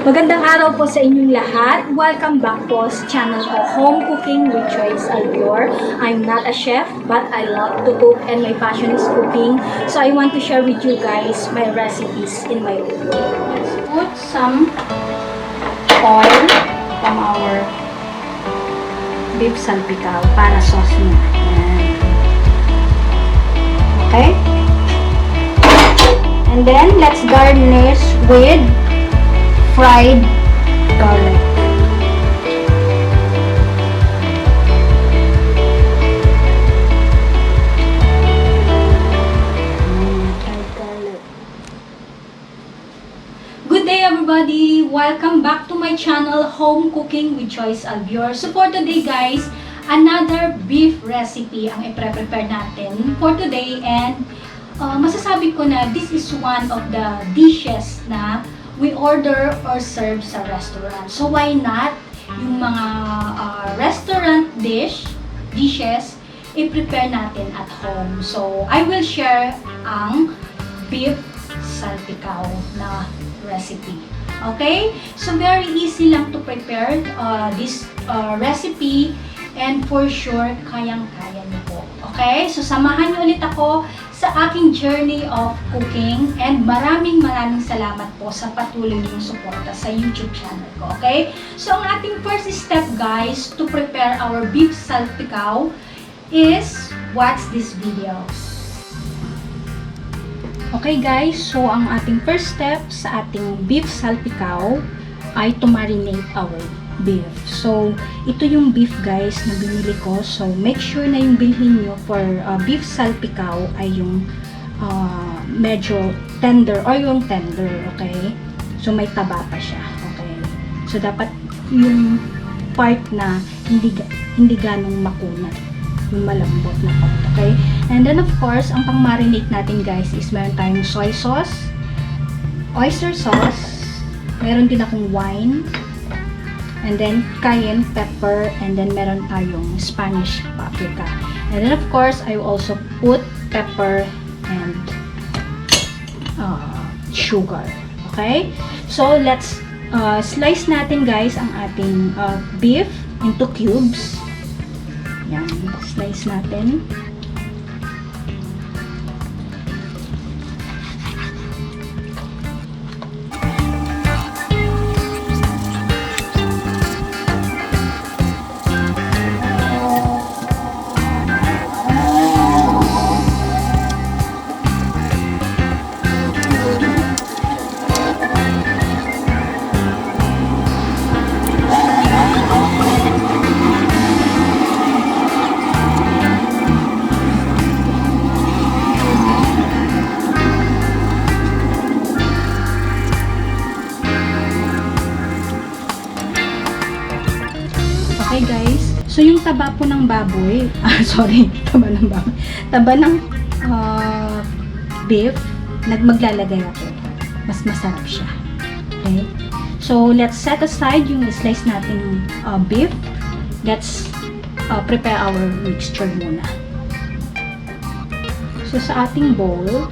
Magandang araw po sa inyong lahat. Welcome back po sa channel ko, Home Cooking with Joyce Alvior. I'm not a chef, but I love to cook and my passion is cooking. So I want to share with you guys my recipes in my room. Let's put some oil from our beef salpicao para sauce niya. Okay? And then, let's garnish with fried garlic. Good day everybody! Welcome back to my channel, Home Cooking with Joyce Alvior. So for today guys, another beef recipe ang i-prepare natin for today, and masasabi ko na this is one of the dishes na we order or serve sa restaurant. So why not yung mga restaurant dishes i-prepare natin at home. So I will share ang beef salpicao na recipe. Okay? So very easy lang to prepare this recipe, and for sure kayang-kaya niyo po. Okay? So samahan niyo ulit ako sa aking journey of cooking, and maraming salamat po sa patuloy niyong suporta sa YouTube channel ko. Okay? So ang ating first step guys to prepare our beef salpicao is watch this video. Okay guys, so ang ating first step sa ating beef salpicao ay to marinate our beef. So, ito yung beef guys na binili ko. So, make sure na yung bilhin nyo for beef salpicao ay yung medyo tender or yung tender, okay? So, may taba pa siya, okay? So, dapat yung part na hindi ganong makunat, yung malambot na part, okay? And then, of course, ang pang-marinate natin guys is meron tayong soy sauce, oyster sauce, meron din akong wine, and then cayenne pepper, and then meron tayong Spanish paprika. And then of course, I also put pepper and sugar. Okay? So let's slice natin guys ang ating beef into cubes. Yan, slice natin. Okay guys, so yung taba po ng baboy, taba ng beef, maglalagay ako. Mas masarap siya. Okay? So let's set aside yung slice natin beef. Let's prepare our mixture muna. So sa ating bowl,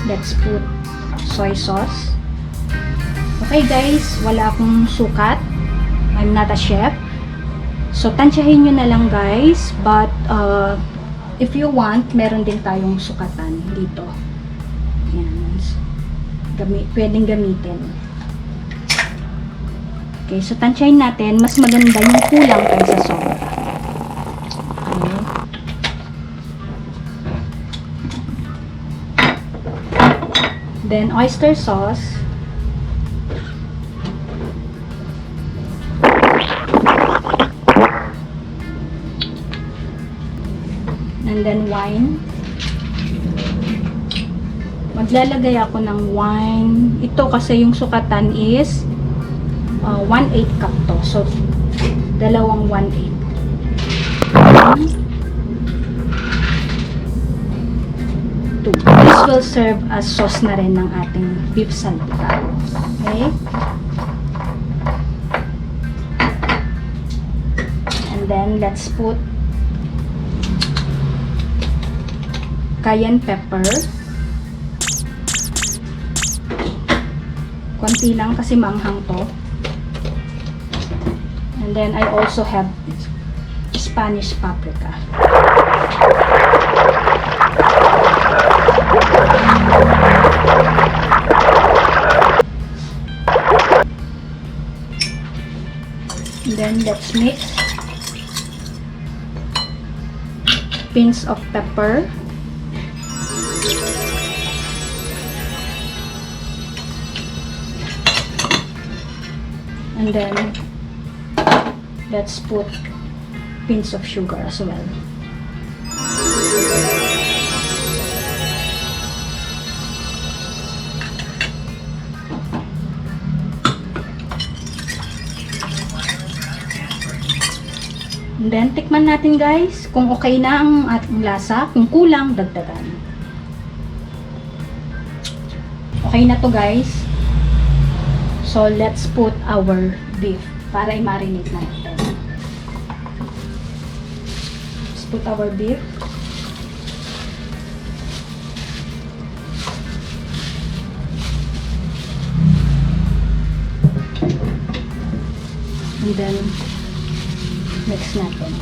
let's put soy sauce. Okay guys, wala akong sukat. I'm not a chef. So, tansyahin nyo na lang guys. But, if you want, meron din tayong sukatan dito. Yan. Pwedeng gamitin. Okay, so tansyahin natin. Mas maganda yung kulang kaysa sobra. Okay. Then, oyster sauce. And then wine. Maglalagay ako ng wine. Ito kasi yung sukatan is 1/8 cup to. So, dalawang 1/8. This will serve as sauce na rin ng ating beef salpicao. Okay? And then, let's put cayenne pepper, Konti lang kasi manghang to. And then I also have Spanish paprika. And then let's mix. Pinch of pepper. And then let's put pinch of sugar as well. And then tikman natin guys kung okay na ang ating lasa, kung kulang dagdagan. Okay na to guys. So let's put our beef para i-marinate natin. Let's put our beef. And then mix natin.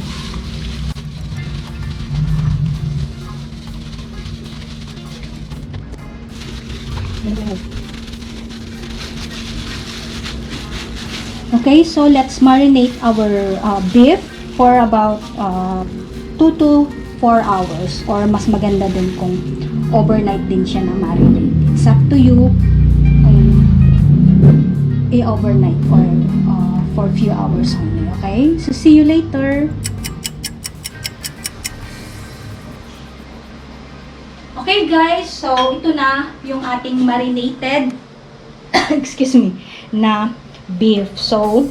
Okay, so let's marinate our beef for about 2 to 4 hours, or mas maganda din kung overnight din siya na marinate. It's up to you i-overnight or for a few hours only. Okay, so see you later. Okay guys, so ito na yung ating marinated excuse me, na beef. So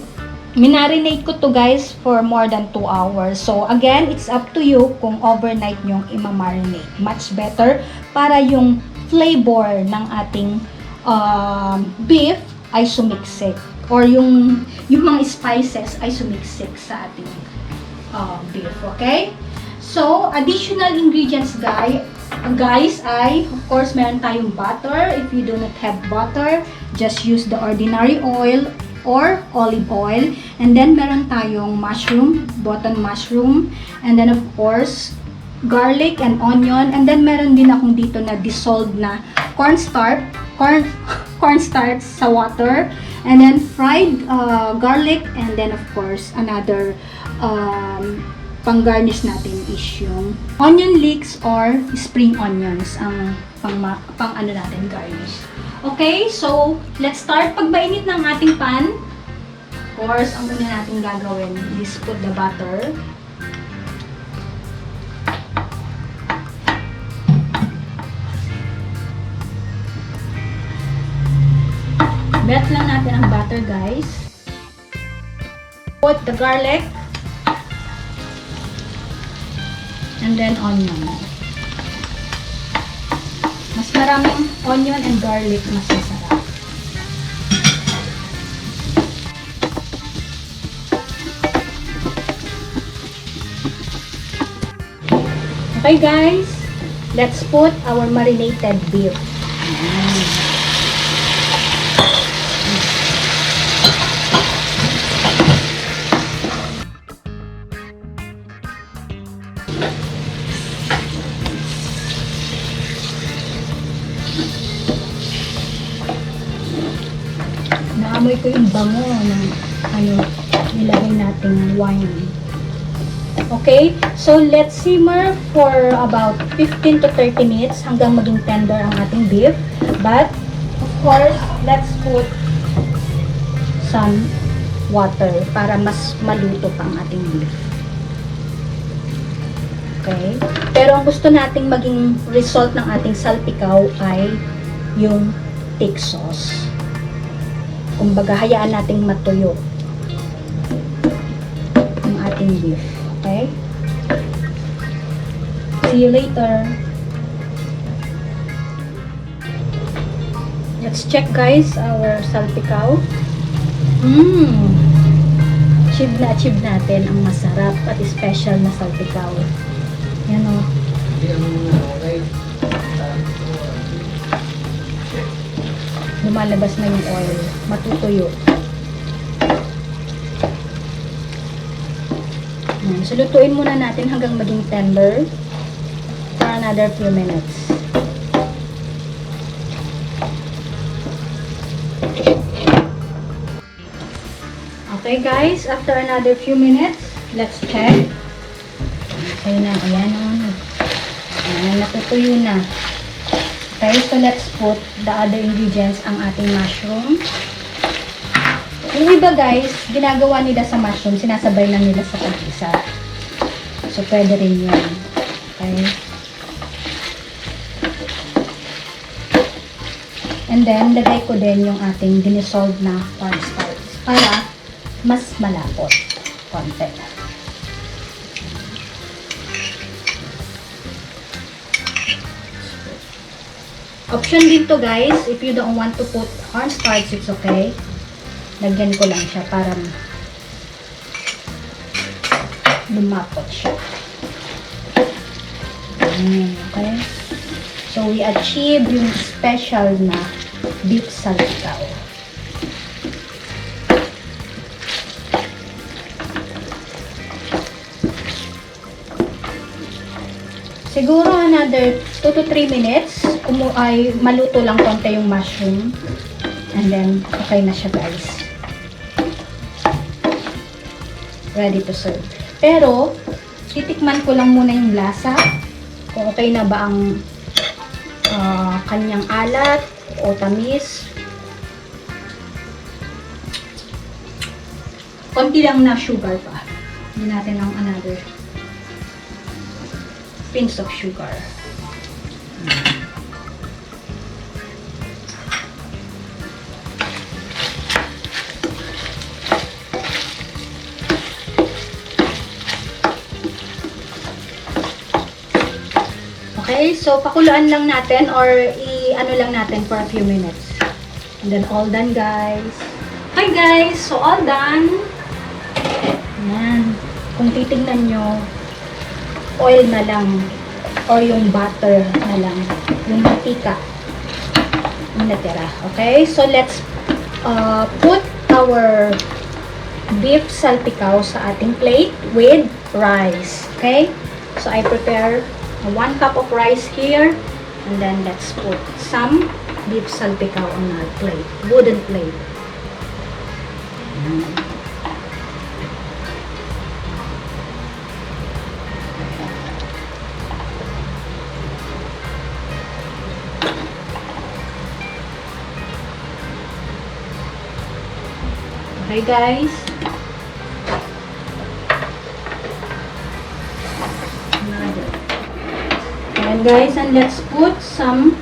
minarinate ko to guys for more than 2 hours. So again, it's up to you kung overnight yung ima-marinate. Much better para yung flavor ng ating beef ay sumiksik, or yung mga spices ay sumiksik sa ating beef. Okay? So, additional ingredients guys ay, of course, meron tayong butter. If you do not have butter, just use the ordinary oil or olive oil. And then, meron tayong mushroom, button mushroom. And then, of course, garlic and onion. And then, meron din akong dito na dissolved na cornstarch sa water. And then, fried garlic. And then, of course, another pang-garnish natin is yung onion leeks or spring onions ang pang ano natin, garnish. Okay, so let's start. Pag mainit ng ating pan, of course, ang una natin gagawin is put the butter. Bet lang natin ang butter guys. Put the garlic. And then onion. Mas maraming onion and garlic, mas masarap. Okay guys, let's put our marinated beef. Naamoy ko yung bango ng nilagay nating wine. Okay, so let's simmer for about 15 to 30 minutes hanggang maging tender ang ating beef. But, of course, let's put some water para mas maluto pa ang ating beef. Okay, pero ang gusto nating maging result ng ating salpicao ay yung thick sauce. Kumbaga, hayaan nating matuyo ang ating beef. Okay? See you later. Let's check guys our salpicao. Achieve natin ang masarap at special na salpicao. Yan o. lumalabas na yung oil. Matutuyo. So, lutuin muna natin hanggang maging tender for another few minutes. Okay guys, after another few minutes, let's check. Okay na, ayan o. Ayan, natutuyo na. Okay, so let's put the other ingredients, ang ating mushroom. Yung iba guys, ginagawa nila sa mushroom, sinasabay lang nila sa pag-isa. So, pwede rin yun. Okay. And then, lagay ko din yung ating dinisolve na cornstarch para mas malapot konti. Option din to guys, if you don't want to put cornstarch, it's okay. Lagyan ko lang siya para lumapot siya. Okay. So, we achieve yung special na beef salpicao. Siguro another 2 to 3 minutes ay maluto lang konti yung mushroom. And then, okay na siya guys. Ready to serve. Pero, titikman ko lang muna yung lasa. Kung okay na ba ang kanyang alat o tamis. Konti lang na sugar pa. Hindi natin ng another pinch of sugar. Okay, so pakuluan lang natin or i-ano lang natin for a few minutes. And then all done guys. Hi guys, so all done. Ayan. Kung titignan nyo, oil na lang or yung butter na lang. Yung paprika yung natira. Okay, so let's put our beef salpicao sa ating plate with rice. Okay, so I prepare 1 cup of rice here, and then let's put some beef salpicao on our plate, wooden plate. Okay guys. And guys, and let's put some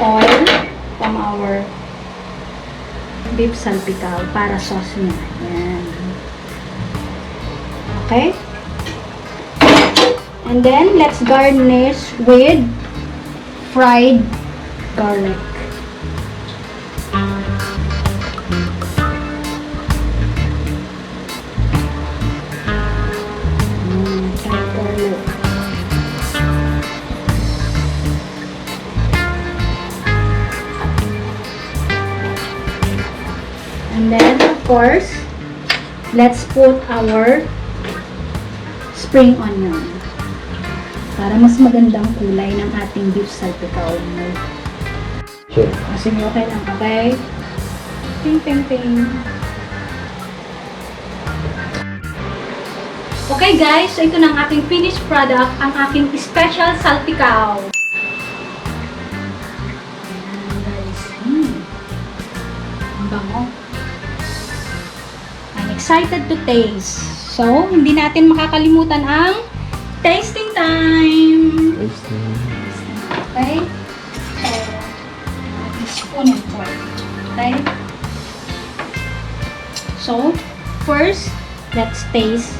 oil from our beef salpicao para sauce niya. Ayan. Okay? And then, let's garnish with fried garlic. And then, of course, let's put our spring onion para mas magandang kulay ng ating beef salpicao. Sure. Kasi okay lang, okay? Ping, ping, ping. Okay guys, so ito na ang aking finished product, ang aking special salpicao. Ayan guys. Ang bango. Excited to taste. So, hindi natin makakalimutan ang tasting time. Okay? So, spoon and fork. Okay? So, first, let's taste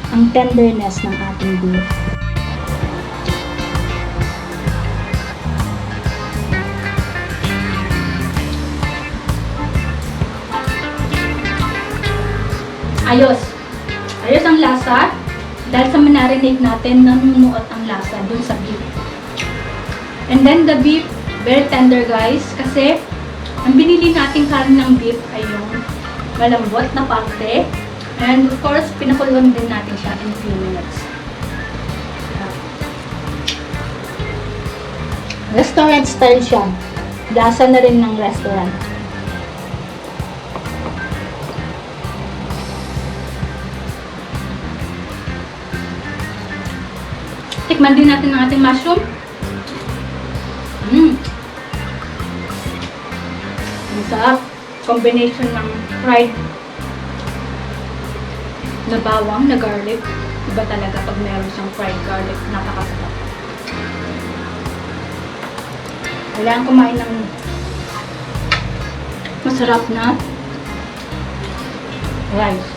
ang tenderness ng ating beef. Ayos. Ayos ang lasa. Dahil sa marinate natin, nanunuot ang lasa dun sa beef. And then the beef Very tender guys, kasi ang binili nating kanin ng beef ay yung malambot na parte. And of course, pinakuluan din natin siya in a few minutes. Restaurant style siya. Lasa na rin ng restaurant. Tikman din natin ang ating mushroom. Ang sarap. Combination ng fried na bawang, na garlic. Iba talaga pag meron siyang fried garlic. Napakasarap. Kailangan kumain ng masarap na rice.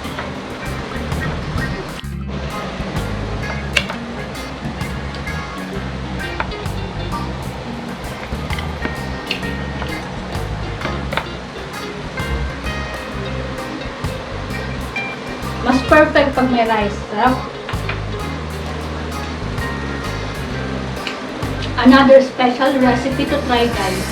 Mas perfect pag may rice. Sarap. Another special recipe to try, guys.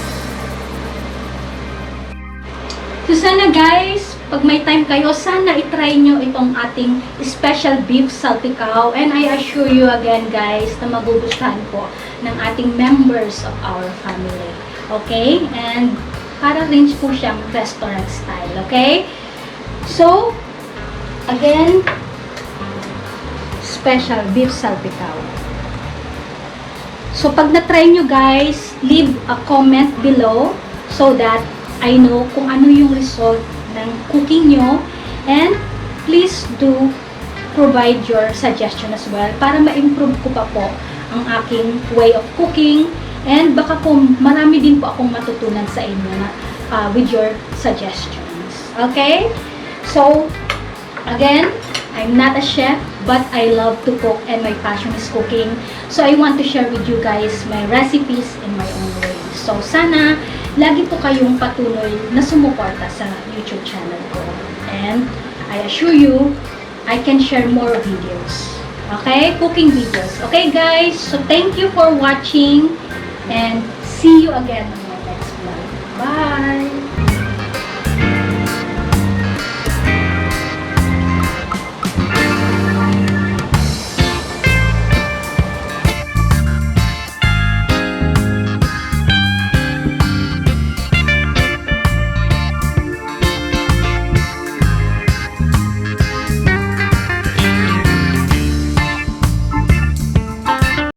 So sana guys, pag may time kayo, sana itry nyo itong ating special beef salpicao. And I assure you again guys, na magugustuhan po ng ating members of our family. Okay? And para rin po siyang restaurant style. Okay? So, again, special beef salpicao. So, pag na-try nyo guys, leave a comment below so that I know kung ano yung result ng cooking nyo. And please do provide your suggestion as well para ma-improve ko pa po ang aking way of cooking. And baka po marami din po akong matutunan sa inyo na, with your suggestions. Okay? So, again, I'm not a chef, but I love to cook and my passion is cooking. So, I want to share with you guys my recipes in my own way. So, sana lagi po kayong patuloy na sumuporta sa YouTube channel ko. And I assure you, I can share more videos. Okay? Cooking videos. Okay, guys? So, thank you for watching and see you again on my next vlog. Bye!